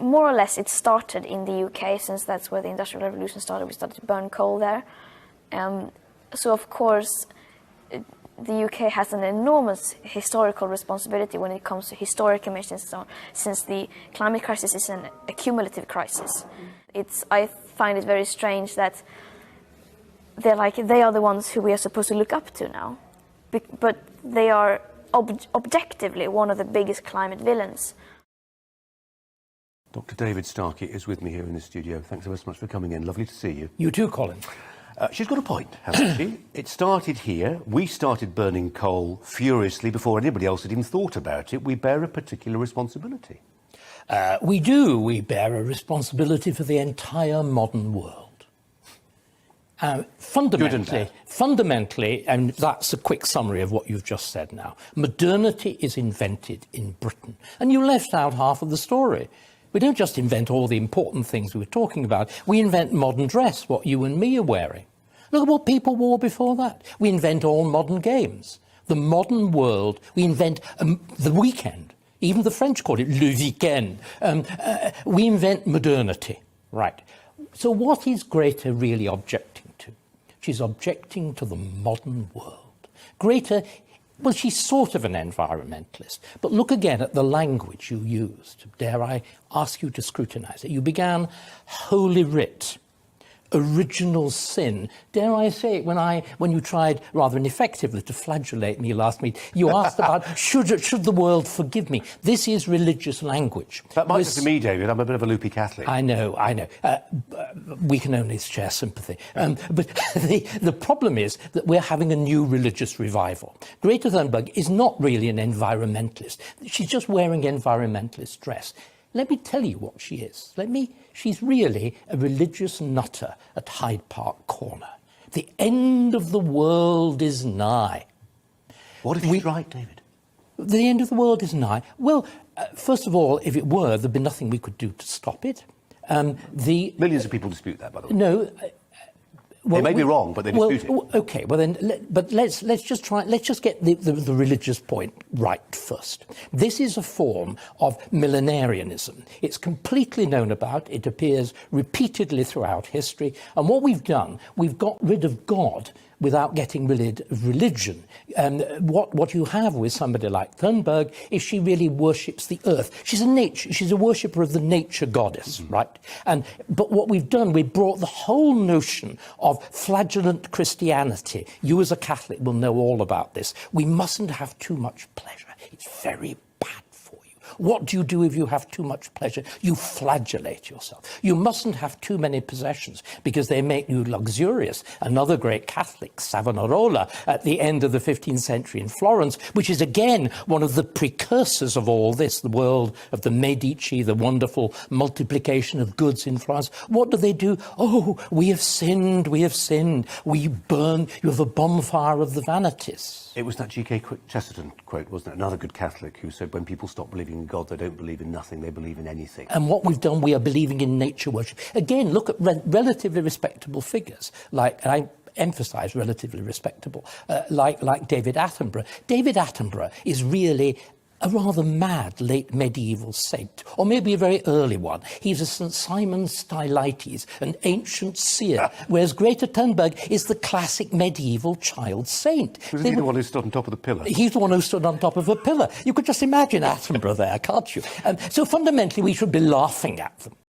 more or less it started in the UK, since that's where the Industrial Revolution started. We started to burn coal there. So of course, the UK has an enormous historical responsibility when it comes to historic emissions and so on, since the climate crisis is an accumulative crisis. I find it very strange that they are the ones who we are supposed to look up to now, but they are objectively one of the biggest climate villains. Dr. David Starkey is with me here in the studio. Thanks ever so much for coming in. Lovely to see you. You too, Colin. She's got a point, hasn't she? It started here. We started burning coal furiously before anybody else had even thought about it. We bear a particular responsibility. We do. We bear a responsibility for the entire modern world. Fundamentally, and that's a quick summary of what you've just said now, modernity is invented in Britain. And you left out half of the story. We don't just invent all the important things we were talking about. We invent modern dress, what you and me are wearing. Look at what people wore before that. We invent all modern games. The modern world, we invent the weekend. Even the French call it le weekend. We invent modernity. Right. So what is Greta really objecting to? She's objecting to the modern world. Greta, well, she's sort of an environmentalist, but look again at the language you used. Dare I ask you to scrutinise it? You began Holy Writ, original sin. Dare I say it, when you tried rather ineffectively to flagellate me last week, you asked about should the world forgive me? This is religious language. That might be me, David. I'm a bit of a loopy Catholic. I know. We can only share sympathy. But the problem is that we're having a new religious revival. Greta Thunberg is not really an environmentalist. She's just wearing environmentalist dress. Let me tell you what she is. She's really a religious nutter at Hyde Park Corner. The end of the world is nigh. What if she's right, David? The end of the world is nigh. Well, first of all, if it were, there'd be nothing we could do to stop it. Millions of people dispute that, by the way. No. Well, they may be wrong, but they dispute it. Okay, well then, but let's just get the religious point right first. This is a form of millenarianism. It's completely known about. It appears repeatedly throughout history. And what we've done, we've got rid of God without getting rid of religion. And what you have with somebody like Thunberg is she really worships the earth. She's a worshipper of the nature goddess, right? But what we've done, we brought the whole notion of flagellant Christianity. You as a Catholic will know all about this. We mustn't have too much pleasure. It's very bad for you. What do you do if you have too much pleasure? You flagellate yourself. You mustn't have too many possessions because they make you luxurious. Another great Catholic, Savonarola, at the end of the 15th century in Florence, which is again one of the precursors of all this, the world of the Medici, the wonderful multiplication of goods in Florence. What do? Oh, we have sinned, we have sinned. We burn, you have a bonfire of the vanities. It was that G.K. Chesterton quote, wasn't it? Another good Catholic who said, when people stop believing in God, they don't believe in nothing, they believe in anything. And what we've done, we are believing in nature worship. Again, look at relatively respectable figures, and I emphasise relatively respectable, like David Attenborough. David Attenborough is really a rather mad late medieval saint, or maybe a very early one. He's a St. Simon Stylites, an ancient seer, whereas Greta Thunberg is the classic medieval child saint. Wasn't he the one who stood on top of the pillar? He's the one who stood on top of a pillar. You could just imagine Attenborough there, can't you? So fundamentally, we should be laughing at them.